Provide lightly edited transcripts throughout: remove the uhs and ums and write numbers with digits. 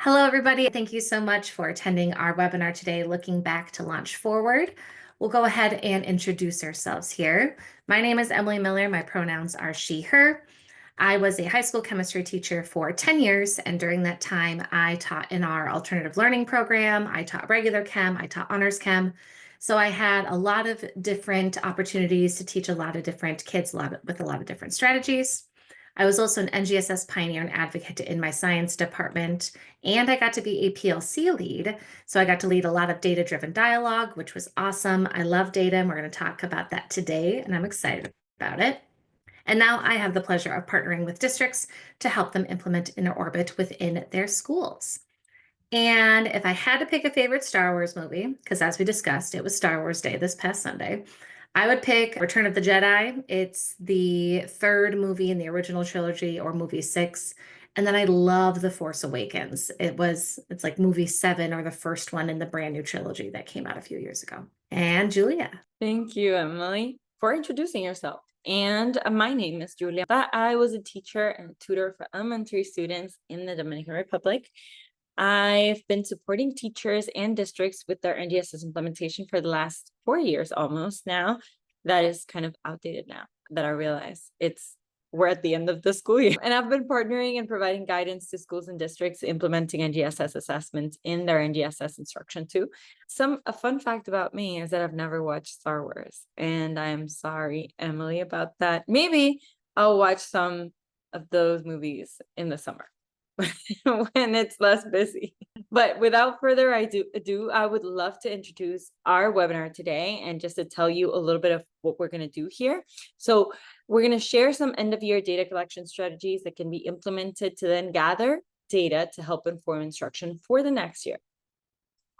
Hello, everybody. Thank you so much for attending our webinar today, looking back to launch forward. We'll go ahead and introduce ourselves here. My name is Emily Miller. My pronouns are she, her. I was a high school chemistry teacher for 10 years, and during that time, I taught in our alternative learning program. I taught regular chem, I taught honors chem. So I had a lot of different opportunities to teach a lot of different kids with a lot of different strategies. I was also an NGSS pioneer and advocate in my science department, and I got to be a PLC lead. So I got to lead a lot of data-driven dialogue, which was awesome. I love data, and we're going to talk about that today, and I'm excited about it. And now I have the pleasure of partnering with districts to help them implement InnerOrbit within their schools. And if I had to pick a favorite Star Wars movie, because as we discussed, it was Star Wars Day this past Sunday, I would pick Return of the Jedi. It's the third movie in the original trilogy, or movie 6. And then I love The Force Awakens. It's like movie 7, or the first one in the brand new trilogy that came out a few years ago. And Julia. Thank you, Emily, for introducing yourself. And my name is Julia. I was a teacher and tutor for elementary students in the Dominican Republic. I've been supporting teachers and districts with their NGSS implementation for the last 4 years almost now. That is kind of outdated now that I realize we're at the end of the school year. And I've been partnering and providing guidance to schools and districts implementing NGSS assessments in their NGSS instruction too. A fun fact about me is that I've never watched Star Wars, and I'm sorry, Emily, about that. Maybe I'll watch some of those movies in the summer when it's less busy. But without further ado, I would love to introduce our webinar today and just to tell you a little bit of what we're going to do here. So we're going to share some end-of-year data collection strategies that can be implemented to then gather data to help inform instruction for the next year.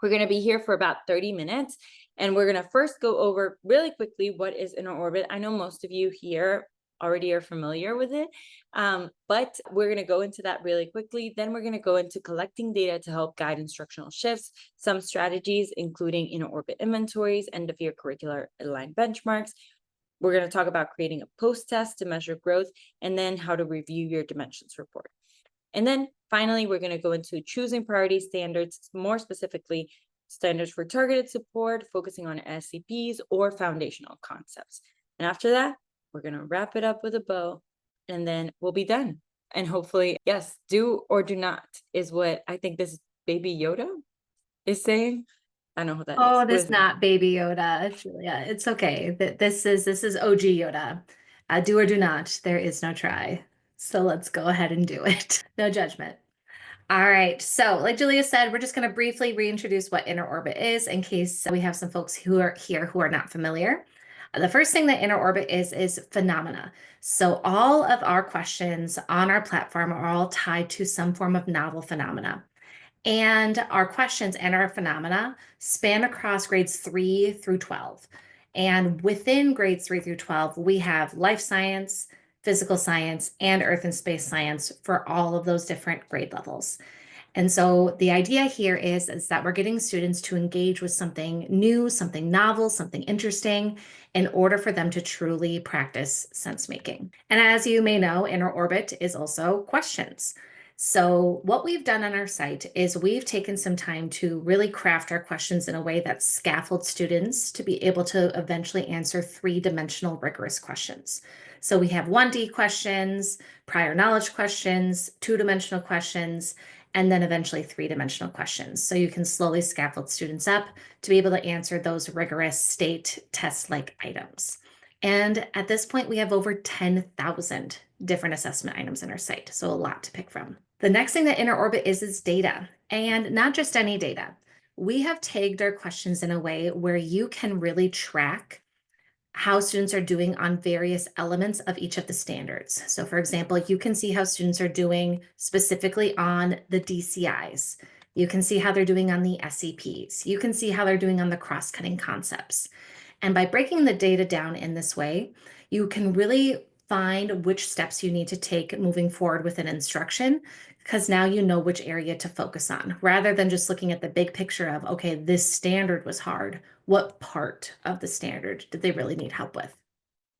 We're going to be here for about 30 minutes, and we're going to first go over really quickly what is InnerOrbit. I know most of you here already are familiar with it, but we're going to go into that really quickly. Then we're going to go into collecting data to help guide instructional shifts, some strategies, including InnerOrbit inventories, end-of-year curricular aligned benchmarks. We're going to talk about creating a post-test to measure growth, and then how to review your dimensions report. And then finally, we're going to go into choosing priority standards, more specifically, standards for targeted support, focusing on SCPs or foundational concepts. And after that, we're going to wrap it up with a bow, and then we'll be done. And hopefully, yes, do or do not is what I think this Baby Yoda is saying. I don't know who that is. Oh, this is not Baby Yoda, Julia. It's okay. This is OG Yoda. Do or do not. There is no try. So let's go ahead and do it. No judgment. All right. So like Julia said, we're just going to briefly reintroduce what InnerOrbit is in case we have some folks who are here who are not familiar. The first thing that InnerOrbit is phenomena. So all of our questions on our platform are all tied to some form of novel phenomena. And our questions and our phenomena span across grades 3 through 12. And within grades 3 through 12, we have life science, physical science, and earth and space science for all of those different grade levels. And so the idea here is that we're getting students to engage with something new, something novel, something interesting in order for them to truly practice sense making. And as you may know, InnerOrbit is also questions. So what we've done on our site is we've taken some time to really craft our questions in a way that scaffolds students to be able to eventually answer 3-dimensional rigorous questions. So we have 1D questions, prior knowledge questions, 2-dimensional questions, and then eventually 3-dimensional questions. So you can slowly scaffold students up to be able to answer those rigorous state test-like items. And at this point, we have over 10,000 different assessment items in our site, so a lot to pick from. The next thing that InnerOrbit is data, and not just any data. We have tagged our questions in a way where you can really track how students are doing on various elements of each of the standards. So for example, you can see how students are doing specifically on the DCIs. You can see how they're doing on the SCPs. You can see how they're doing on the cross-cutting concepts. And by breaking the data down in this way, you can really find which steps you need to take moving forward with an instruction, because now you know which area to focus on, rather than just looking at the big picture of, okay, this standard was hard. What part of the standard did they really need help with?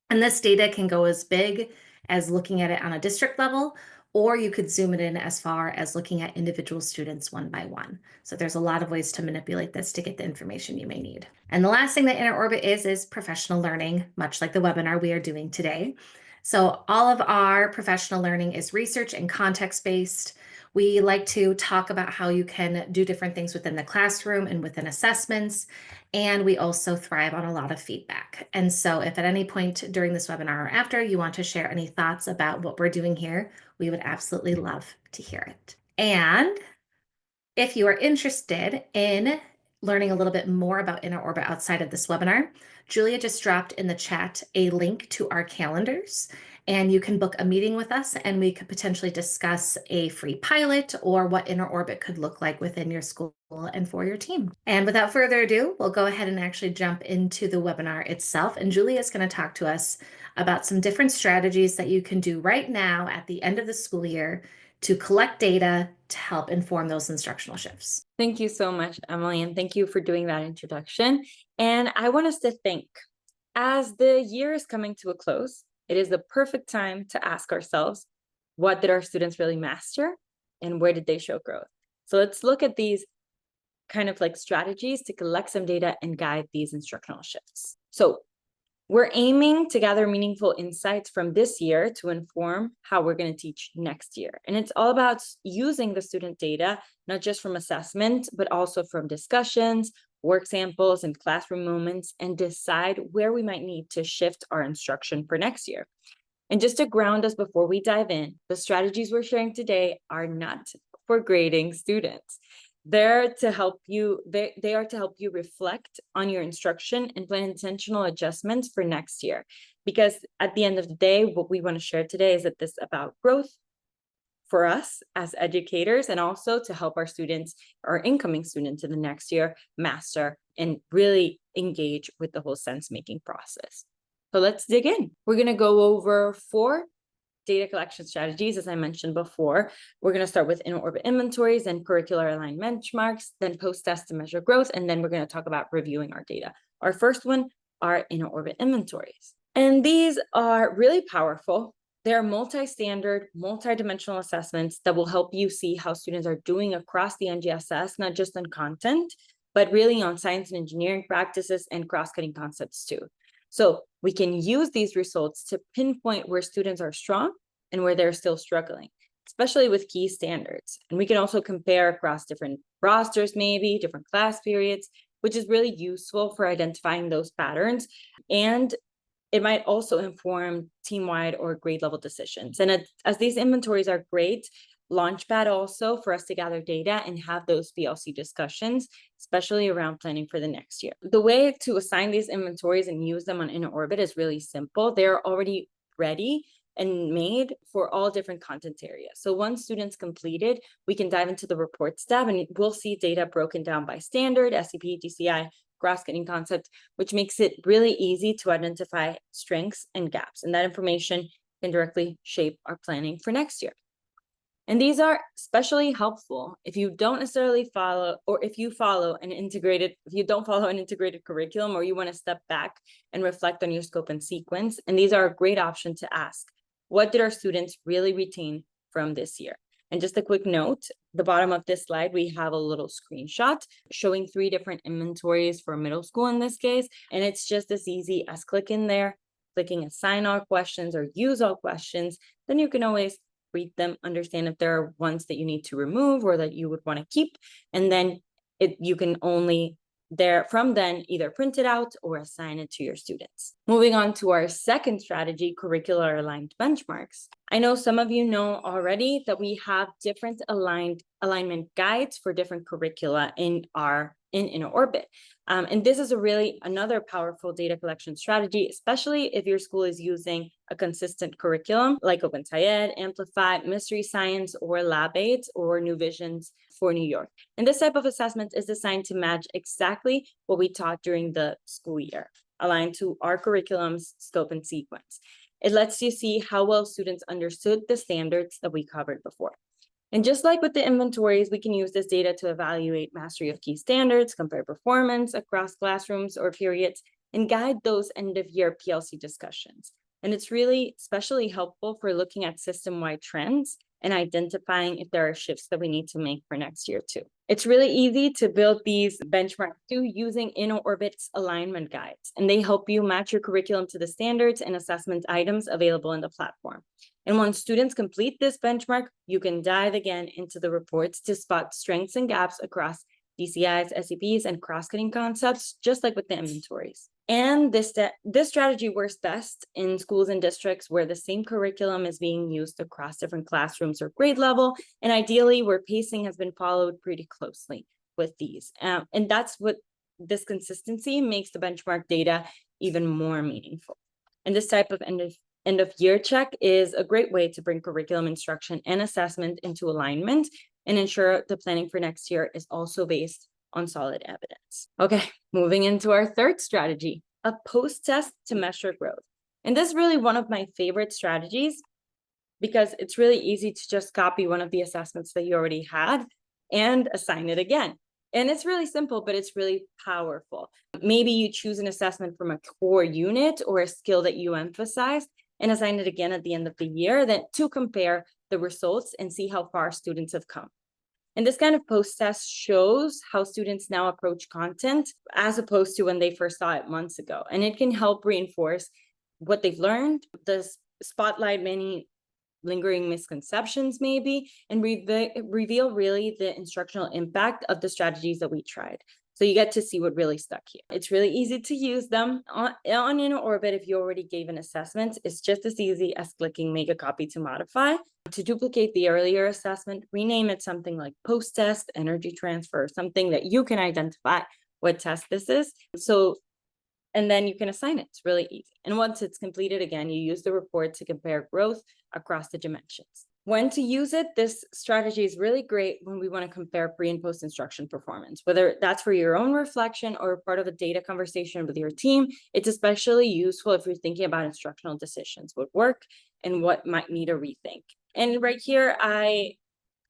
And this data can go as big as looking at it on a district level, or you could zoom it in as far as looking at individual students one by one. So there's a lot of ways to manipulate this to get the information you may need. And the last thing that InnerOrbit is professional learning, much like the webinar we are doing today. So all of our professional learning is research and context-based. We like to talk about how you can do different things within the classroom and within assessments. And we also thrive on a lot of feedback. And so if at any point during this webinar or after you want to share any thoughts about what we're doing here, we would absolutely love to hear it. And if you are interested in learning a little bit more about InnerOrbit outside of this webinar, Julia just dropped in the chat a link to our calendars, and you can book a meeting with us and we could potentially discuss a free pilot or what InnerOrbit could look like within your school and for your team. And without further ado, we'll go ahead and actually jump into the webinar itself. And Julia is going to talk to us about some different strategies that you can do right now at the end of the school year to collect data to help inform those instructional shifts. Thank you so much, Emily, and thank you for doing that introduction. And I want us to think, as the year is coming to a close, it is the perfect time to ask ourselves, what did our students really master and where did they show growth? So let's look at these kind of like strategies to collect some data and guide these instructional shifts. So we're aiming to gather meaningful insights from this year to inform how we're going to teach next year. And it's all about using the student data, not just from assessment, but also from discussions, work samples, and classroom moments, and decide where we might need to shift our instruction for next year. And just to ground us before we dive in, the strategies we're sharing today are not for grading students. They're to help you, they are to help you reflect on your instruction and plan intentional adjustments for next year. Because at the end of the day, what we want to share today is that this is about growth for us as educators, and also to help our students, our incoming students in the next year, master and really engage with the whole sense-making process. So let's dig in. We're going to go over 4 data collection strategies, as I mentioned before. We're going to start with InnerOrbit inventories and curricular aligned benchmarks, then post-test to measure growth, and then we're going to talk about reviewing our data. Our first one are InnerOrbit inventories. And these are really powerful. They're multi-standard, multi-dimensional assessments that will help you see how students are doing across the NGSS, not just on content, but really on science and engineering practices and cross-cutting concepts too. So we can use these results to pinpoint where students are strong and where they're still struggling, especially with key standards. And we can also compare across different rosters, maybe different class periods, which is really useful for identifying those patterns. And it might also inform team-wide or grade level decisions. And as these inventories are great launchpad also for us to gather data and have those PLC discussions, especially around planning for the next year. The way to assign these inventories and use them on InnerOrbit is really simple. They're already ready and made for all different content areas. So once students completed, we can dive into the reports tab and we'll see data broken down by standard, SCP, DCI, cross-cutting concept, which makes it really easy to identify strengths and gaps. And that information can directly shape our planning for next year. And these are especially helpful if you don't necessarily follow, or if you don't follow an integrated curriculum, or you want to step back and reflect on your scope and sequence. And these are a great option to ask, what did our students really retain from this year? And just a quick note, the bottom of this slide, we have a little screenshot showing 3 different inventories for middle school in this case. And it's just as easy as clicking there, clicking assign all questions or use all questions. Then you can always read them, understand if there are ones that you need to remove or that you would want to keep. And then you can only from then either print it out or assign it to your students. Moving on to our second strategy, curricular aligned benchmarks. I know some of you know already that we have different alignment guides for different curricula in InnerOrbit. And this is another powerful data collection strategy, especially if your school is using a consistent curriculum like OpenSciEd, Amplify, Mystery Science, or Lab Aids, or New Visions for New York. And this type of assessment is designed to match exactly what we taught during the school year, aligned to our curriculum's scope and sequence. It lets you see how well students understood the standards that we covered before. And just like with the inventories, we can use this data to evaluate mastery of key standards, compare performance across classrooms or periods, and guide those end-of-year PLC discussions. And it's really especially helpful for looking at system-wide trends and identifying if there are shifts that we need to make for next year too. It's really easy to build these benchmarks too using InnerOrbit's alignment guides, and they help you match your curriculum to the standards and assessment items available in the platform. And once students complete this benchmark, you can dive again into the reports to spot strengths and gaps across DCIs, SEPs, and cross-cutting concepts, just like with the inventories. And this strategy works best in schools and districts where the same curriculum is being used across different classrooms or grade level, and ideally where pacing has been followed pretty closely with these. And that's what this consistency makes the benchmark data even more meaningful. And this type of end of year check is a great way to bring curriculum instruction and assessment into alignment and ensure the planning for next year is also based on solid evidence. Okay, moving into our third strategy, a post-test to measure growth. And this is really one of my favorite strategies because it's really easy to just copy one of the assessments that you already had and assign it again. And it's really simple, but it's really powerful. Maybe you choose an assessment from a core unit or a skill that you emphasize and assign it again at the end of the year then to compare the results and see how far students have come. And this kind of post-test shows how students now approach content as opposed to when they first saw it months ago. And it can help reinforce what they've learned, spotlight many lingering misconceptions maybe, and reveal really the instructional impact of the strategies that we tried. So you get to see what really stuck here. It's really easy to use them on InnerOrbit. If you already gave an assessment, it's just as easy as clicking make a copy to modify. To duplicate the earlier assessment, rename it something like post-test, energy transfer, something that you can identify what test this is. And then you can assign it. It's really easy. And once it's completed, again, you use the report to compare growth across the dimensions. When to use it, this strategy is really great when we want to compare pre and post instruction performance, whether that's for your own reflection or part of a data conversation with your team. It's especially useful if you're thinking about instructional decisions, what work and what might need a rethink. And right here, I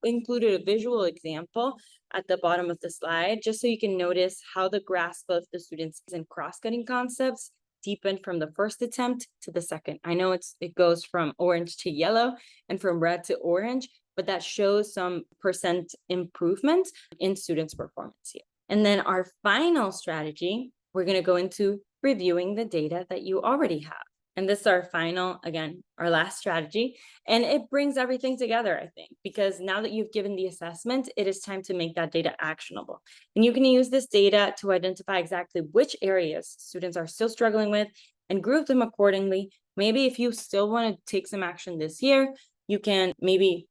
included a visual example at the bottom of the slide, just so you can notice how the grasp of the students in cross-cutting concepts deepened from the first attempt to the second. I know it goes from orange to yellow and from red to orange, but that shows some percent improvement in students' performance here. And then our final strategy, we're going to go into reviewing the data that you already have. And this is our final, again, our last strategy. And it brings everything together, I think, because now that you've given the assessment, it is time to make that data actionable. And you can use this data to identify exactly which areas students are still struggling with and group them accordingly. Maybe if you still want to take some action this year, you can maybe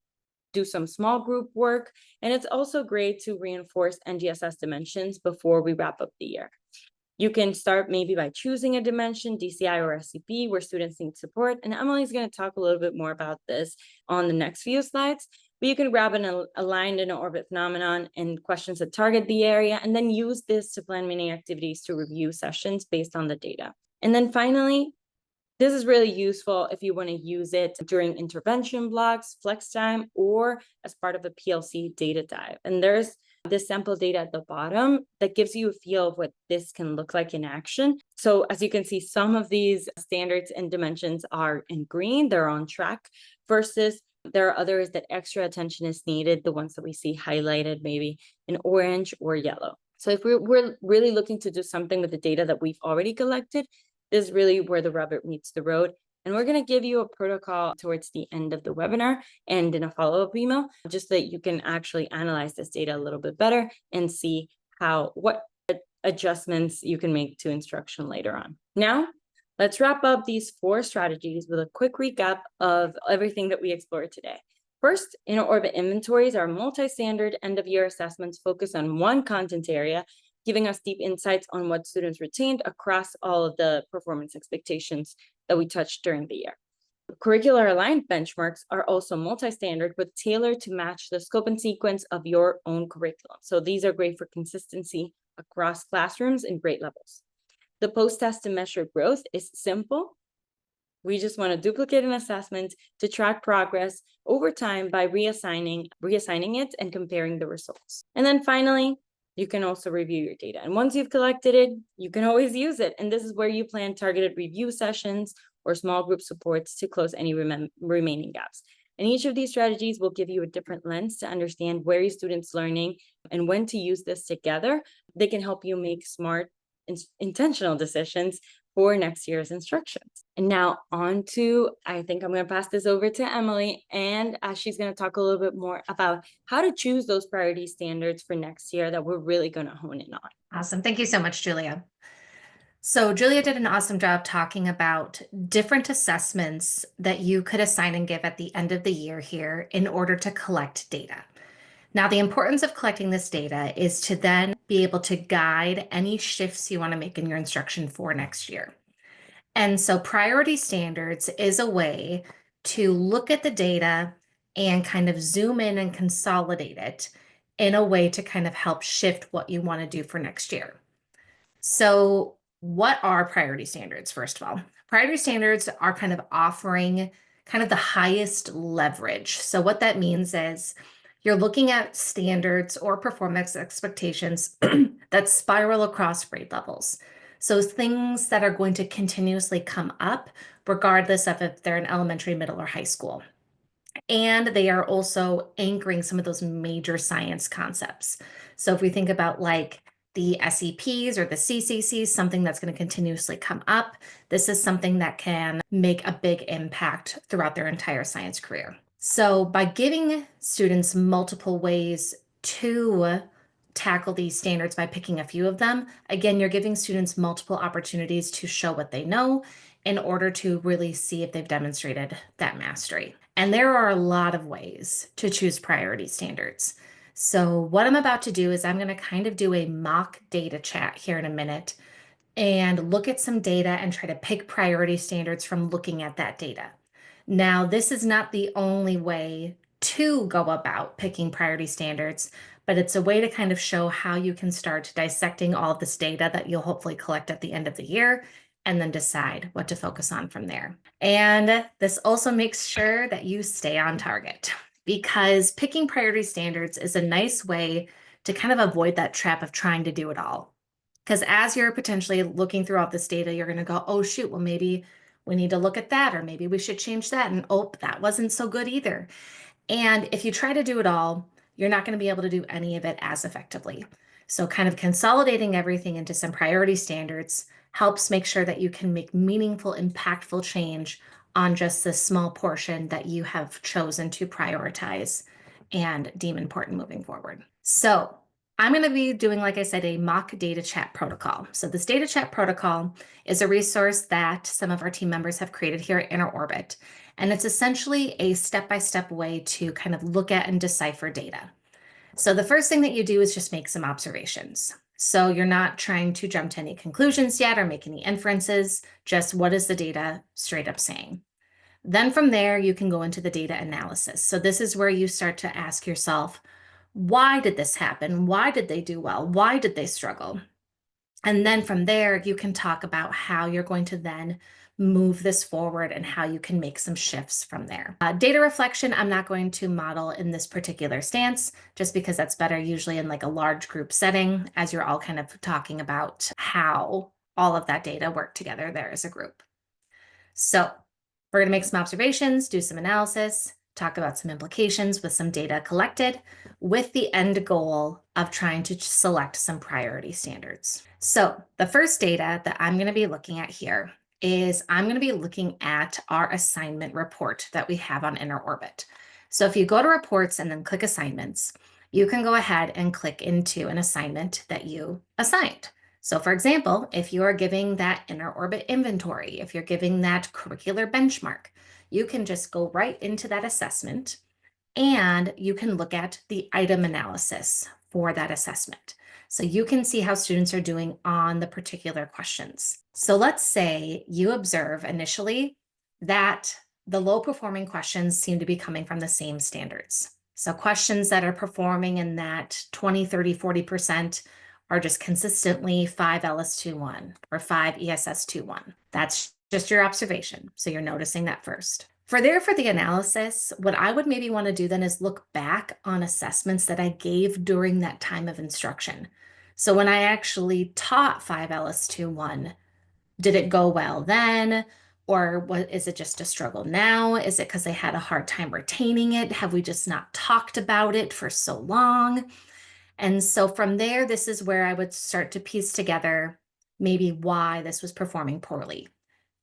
do some small group work. And it's also great to reinforce NGSS dimensions before we wrap up the year. You can start maybe by choosing a dimension, DCI or SCP, where students need support. And Emily's going to talk a little bit more about this on the next few slides. But you can grab an aligned InnerOrbit phenomenon and questions that target the area, and then use this to plan mini activities to review sessions based on the data. And then finally, this is really useful if you want to use it during intervention blocks, flex time, or as part of a PLC data dive. And there's this sample data at the bottom that gives you a feel of what this can look like in action. So as you can see, some of these standards and dimensions are in green, they're on track, versus there are others that extra attention is needed, the ones that we see highlighted maybe in orange or yellow. So if we're really looking to do something with the data that we've already collected, this is really where the rubber meets the road. And we're going to give you a protocol towards the end of the webinar and in a follow-up email, just so that you can actually analyze this data a little bit better and see what adjustments you can make to instruction later on. Now, let's wrap up these 4 strategies with a quick recap of everything that we explored today. First, InnerOrbit inventories are multi-standard end-of-year assessments focused on one content area, giving us deep insights on what students retained across all of the performance expectations that we touched during the year. Curricular aligned benchmarks are also multi-standard, but tailored to match the scope and sequence of your own curriculum. So these are great for consistency across classrooms and grade levels. The post-test to measure growth is simple. We just want to duplicate an assessment to track progress over time by reassigning it and comparing the results. And then finally, you can also review your data. And once you've collected it, you can always use it. And this is where you plan targeted review sessions or small group supports to close any remaining gaps. And each of these strategies will give you a different lens to understand where your students learning and when to use this together. They can help you make smart, intentional decisions for next year's instructions. And now on to, I think I'm going to pass this over to Emily, and she's going to talk a little bit more about how to choose those priority standards for next year that we're really going to hone in on. Awesome. Thank you so much, Julia. So Julia did an awesome job talking about different assessments that you could assign and give at the end of the year here in order to collect data. Now, the importance of collecting this data is to then be able to guide any shifts you want to make in your instruction for next year. And so priority standards is a way to look at the data and kind of zoom in and consolidate it in a way to kind of help shift what you want to do for next year. So, what are priority standards, first of all? Priority standards are kind of offering kind of the highest leverage. So, what that means is you're looking at standards or performance expectations that spiral across grade levels. So, things that are going to continuously come up, regardless of if they're in elementary, middle, or high school. And they are also anchoring some of those major science concepts. So if we think about like the SEPs or the CCCs, something that's going to continuously come up, this is something that can make a big impact throughout their entire science career. So by giving students multiple ways to tackle these standards by picking a few of them, again, you're giving students multiple opportunities to show what they know in order to really see if they've demonstrated that mastery. And there are a lot of ways to choose priority standards. So what I'm about to do is I'm going to kind of do a mock data chat here in a minute and look at some data and try to pick priority standards from looking at that data. Now, this is not the only way to go about picking priority standards, but it's a way to kind of show how you can start dissecting all of this data that you'll hopefully collect at the end of the year and then decide what to focus on from there. And this also makes sure that you stay on target because picking priority standards is a nice way to kind of avoid that trap of trying to do it all. Because as you're potentially looking through all this data, you're going to go, oh, shoot, well, maybe we need to look at that, or maybe we should change that. And oh, that wasn't so good either. And if you try to do it all, you're not going to be able to do any of it as effectively. So kind of consolidating everything into some priority standards helps make sure that you can make meaningful, impactful change on just this small portion that you have chosen to prioritize and deem important moving forward. So I'm going to be doing, like I said, a mock data chat protocol. So this data chat protocol is a resource that some of our team members have created here at InnerOrbit. And it's essentially a step-by-step way to kind of look at and decipher data. So the first thing that you do is just make some observations. So you're not trying to jump to any conclusions yet or make any inferences, just what is the data straight up saying. Then from there, you can go into the data analysis. So this is where you start to ask yourself, why did this happen? Why did they do well? Why did they struggle? And then from there, you can talk about how you're going to then move this forward and how you can make some shifts from there. Data reflection, I'm not going to model in this particular stance, just because that's better usually in like a large group setting, as you're all kind of talking about how all of that data work together there as a group. So we're going to make some observations, do some analysis, talk about some implications with some data collected, with the end goal of trying to select some priority standards. So the first data that I'm going to be looking at here is I'm going to be looking at our assignment report that we have on InnerOrbit. So if you go to reports and then click assignments, you can go ahead and click into an assignment that you assigned. So for example, if you are giving that InnerOrbit inventory, if you're giving that curricular benchmark, you can just go right into that assessment and you can look at the item analysis for that assessment. So you can see how students are doing on the particular questions. So let's say you observe initially that the low performing questions seem to be coming from the same standards. So questions that are performing in that 20, 30, 40% are just consistently 5 LS21 or 5 ESS21. That's just your observation. So you're noticing that first. For the analysis, what I would maybe want to do then is look back on assessments that I gave during that time of instruction. So when I actually taught 5 LS21, did it go well then? Or what is it just a struggle now? Is it because they had a hard time retaining it? Have we just not talked about it for so long? And so from there, this is where I would start to piece together maybe why this was performing poorly.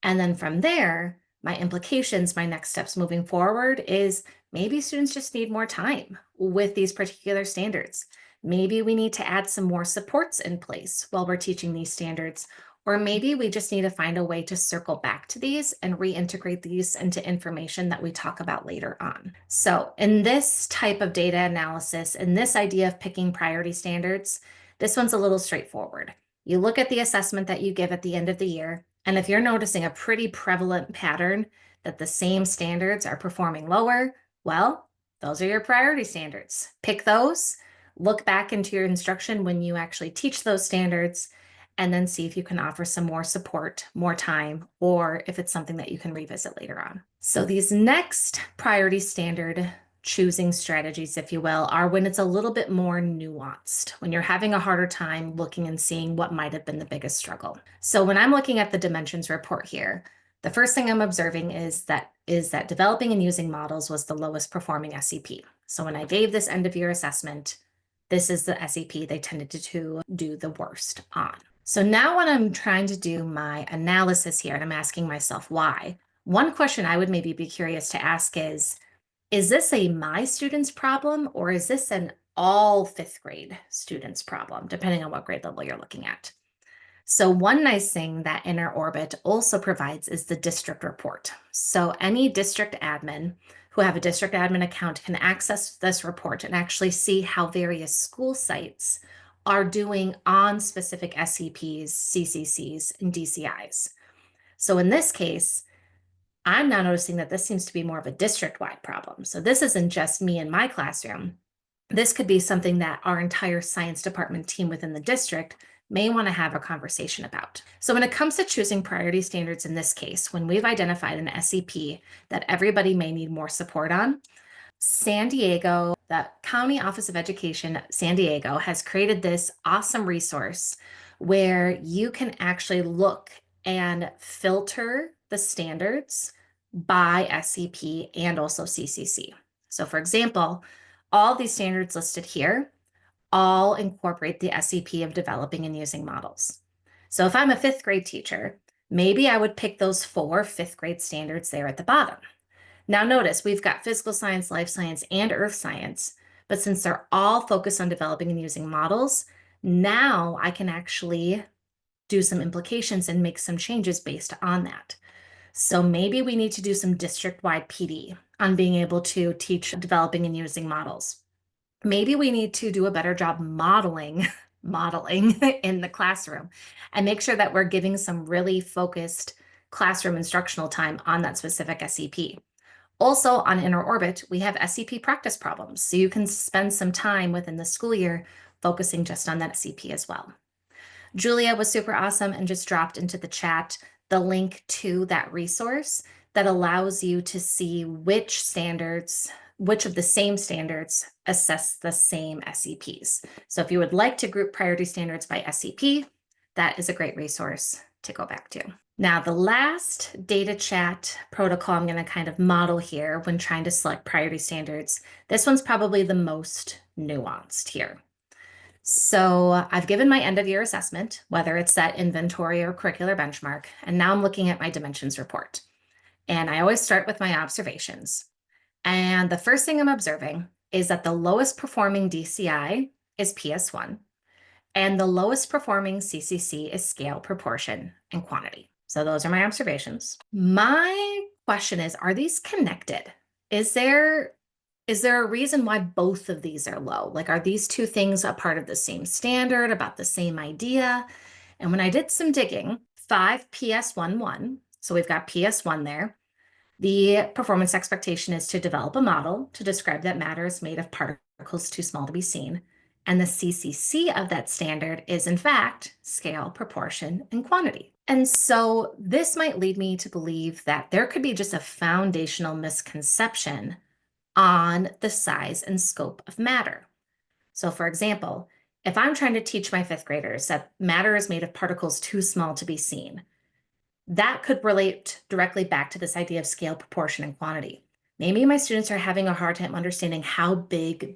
And then from there, my implications, my next steps moving forward is maybe students just need more time with these particular standards. Maybe we need to add some more supports in place while we're teaching these standards, or maybe we just need to find a way to circle back to these and reintegrate these into information that we talk about later on. So in this type of data analysis and this idea of picking priority standards, this one's a little straightforward. You look at the assessment that you give at the end of the year, and if you're noticing a pretty prevalent pattern that the same standards are performing lower, well, those are your priority standards. Pick those, look back into your instruction when you actually teach those standards, and then see if you can offer some more support, more time, or if it's something that you can revisit later on. So these next priority standard choosing strategies, if you will, are when it's a little bit more nuanced, when you're having a harder time looking and seeing what might have been the biggest struggle. So when I'm looking at the dimensions report here, the first thing I'm observing is that developing and using models was the lowest performing SEP. So when I gave this end of year assessment, this is the SEP they tended to do the worst on. So now when I'm trying to do my analysis here and I'm asking myself why, one question I would maybe be curious to ask is this a my students problem or is this an all fifth grade students problem, depending on what grade level you're looking at? So one nice thing that InnerOrbit also provides is the district report. So any district admin who have a district admin account can access this report and actually see how various school sites are doing on specific SEPs, CCCs, and DCIs. So in this case, I'm now noticing that this seems to be more of a district-wide problem. So this isn't just me in my classroom. This could be something that our entire science department team within the district may want to have a conversation about. So when it comes to choosing priority standards in this case, when we've identified an SEP that everybody may need more support on, San Diego, the County Office of Education, San Diego has created this awesome resource where you can actually look and filter the standards by SCP and also CCC. So for example, all these standards listed here all incorporate the SCP of developing and using models. So if I'm a fifth grade teacher, maybe I would pick those 4 fifth grade standards there at the bottom. Now notice we've got physical science, life science, and earth science, but since they're all focused on developing and using models, now I can actually do some implications and make some changes based on that. So maybe we need to do some district-wide PD on being able to teach developing and using models. Maybe we need to do a better job modeling in the classroom and make sure that we're giving some really focused classroom instructional time on that specific SEP. Also on InnerOrbit, we have SCP practice problems, so you can spend some time within the school year focusing just on that SCP as well. Julia was super awesome and just dropped into the chat the link to that resource that allows you to see which of the same standards assess the same SCPs. So if you would like to group priority standards by SCP, that is a great resource to go back to. Now, the last data chat protocol I'm going to kind of model here when trying to select priority standards, this one's probably the most nuanced here. So I've given my end of year assessment, whether it's that inventory or curricular benchmark, and now I'm looking at my dimensions report. And I always start with my observations. And the first thing I'm observing is that the lowest performing DCI is PS1, and the lowest performing CCC is scale, proportion, and quantity. So those are my observations. My question is, are these connected? Is there a reason why both of these are low? Like, are these two things a part of the same standard, about the same idea? And when I did some digging, 5 PS11, so we've got PS1 there. The performance expectation is to develop a model to describe that matter is made of particles too small to be seen. And the CCC of that standard is, in fact, scale, proportion, and quantity. And so this might lead me to believe that there could be just a foundational misconception on the size and scope of matter. So for example, if I'm trying to teach my fifth graders that matter is made of particles too small to be seen, That could relate directly back to this idea of scale, proportion, and quantity. Maybe my students are having a hard time understanding how big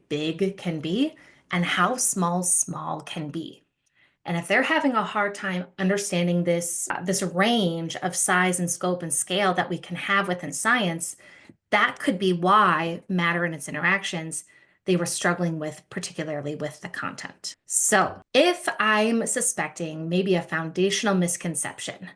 can be and how small can be. And if they're having a hard time understanding this range of size and scope and scale that we can have within science, that could be why matter and its interactions they were struggling with, particularly with the content. So, if I'm suspecting maybe a foundational misconception,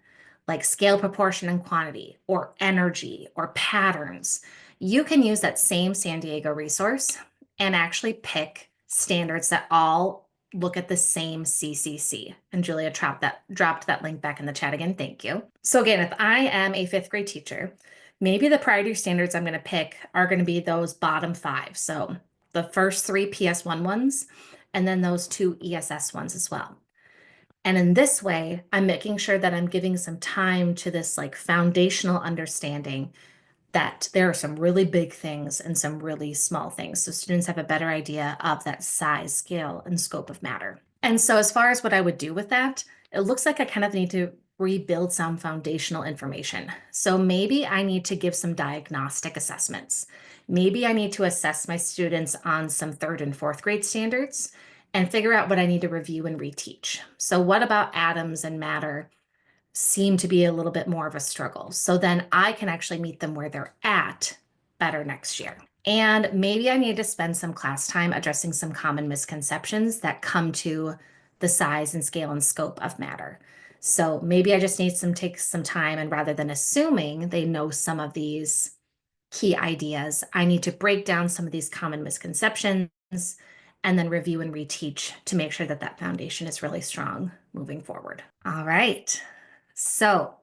like scale, proportion, and quantity, or energy, or patterns, you can use that same San Diego resource and actually pick standards that all look at the same CCC. And Julia dropped that link back in the chat again. Thank you. So again, if I am a fifth grade teacher, maybe the priority standards I'm going to pick are going to be those bottom five. So the first three PS1 ones, and then those two ESS ones as well. And in this way, I'm making sure that I'm giving some time to this like foundational understanding that there are some really big things and some really small things. So students have a better idea of that size, scale, and scope of matter. And so as far as what I would do with that, it looks like I kind of need to rebuild some foundational information. So maybe I need to give some diagnostic assessments. Maybe I need to assess my students on some third and fourth grade standards and figure out what I need to review and reteach. So what about atoms and matter seem to be a little bit more of a struggle? So then I can actually meet them where they're at better next year. And maybe I need to spend some class time addressing some common misconceptions that come to the size and scale and scope of matter. So maybe I just need take some time, and rather than assuming they know some of these key ideas, I need to break down some of these common misconceptions and then review and reteach to make sure that that foundation is really strong moving forward. All right. So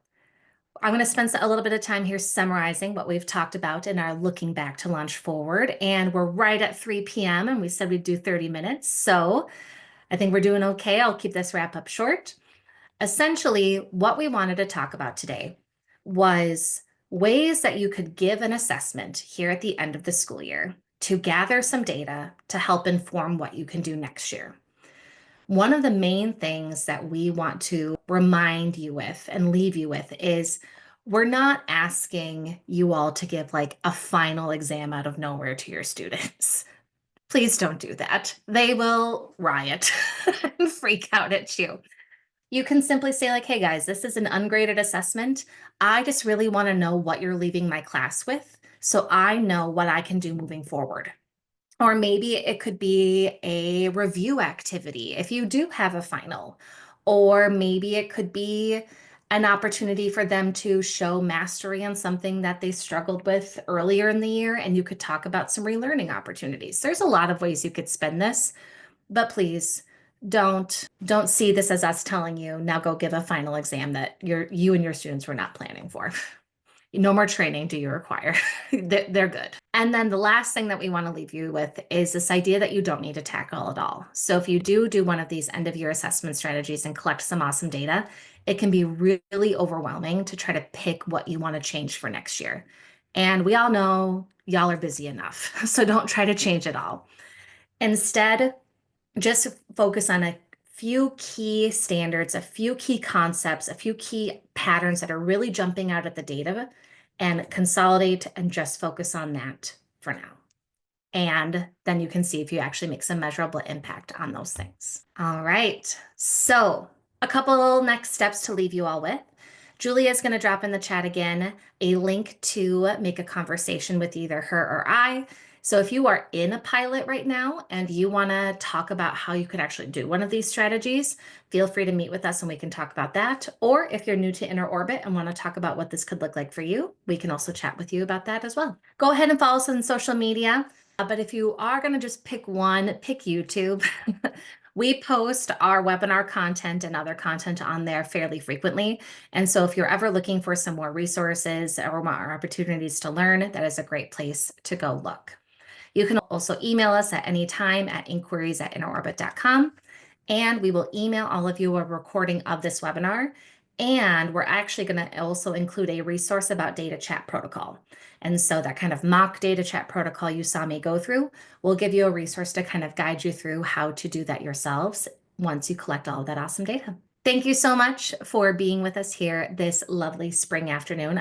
I'm going to spend a little bit of time here summarizing what we've talked about in our looking back to launch forward. And we're right at 3 p.m. and we said we'd do 30 minutes. So I think we're doing okay. I'll keep this wrap up short. Essentially, what we wanted to talk about today was ways that you could give an assessment here at the end of the school year to gather some data to help inform what you can do next year. One of the main things that we want to remind you with and leave you with is we're not asking you all to give like a final exam out of nowhere to your students. Please don't do that. They will riot and freak out at you. You can simply say like, hey guys, this is an ungraded assessment. I just really want to know what you're leaving my class with so I know what I can do moving forward. Or maybe it could be a review activity if you do have a final. Or maybe it could be an opportunity for them to show mastery on something that they struggled with earlier in the year, and you could talk about some relearning opportunities. There's a lot of ways you could spend this, but please don't see this as us telling you now go give a final exam that you and your students were not planning for. No more training do you require. They're good. And then the last thing that we want to leave you with is this idea that you don't need to tackle it all. So if you do one of these end of year assessment strategies and collect some awesome data, it can be really overwhelming to try to pick what you want to change for next year. And we all know y'all are busy enough, so don't try to change it all. Instead, just focus on a few key standards, a few key concepts, a few key patterns that are really jumping out at the data, and consolidate and just focus on that for now. And then you can see if you actually make some measurable impact on those things. All right. So a couple next steps to leave you all with. Julia is going to drop in the chat again a link to make a conversation with either her or I. So if you are in a pilot right now and you want to talk about how you could actually do one of these strategies, feel free to meet with us and we can talk about that. Or if you're new to InnerOrbit and want to talk about what this could look like for you, we can also chat with you about that as well. Go ahead and follow us on social media. But if you are going to just pick one, pick YouTube. We post our webinar content and other content on there fairly frequently. And so if you're ever looking for some more resources or more opportunities to learn, that is a great place to go look. You can also email us at any time at inquiries@innerorbit.com, and we will email all of you a recording of this webinar. And we're actually going to also include a resource about data chat protocol. And so that kind of mock data chat protocol you saw me go through will give you a resource to kind of guide you through how to do that yourselves once you collect all of that awesome data. Thank you so much for being with us here this lovely spring afternoon.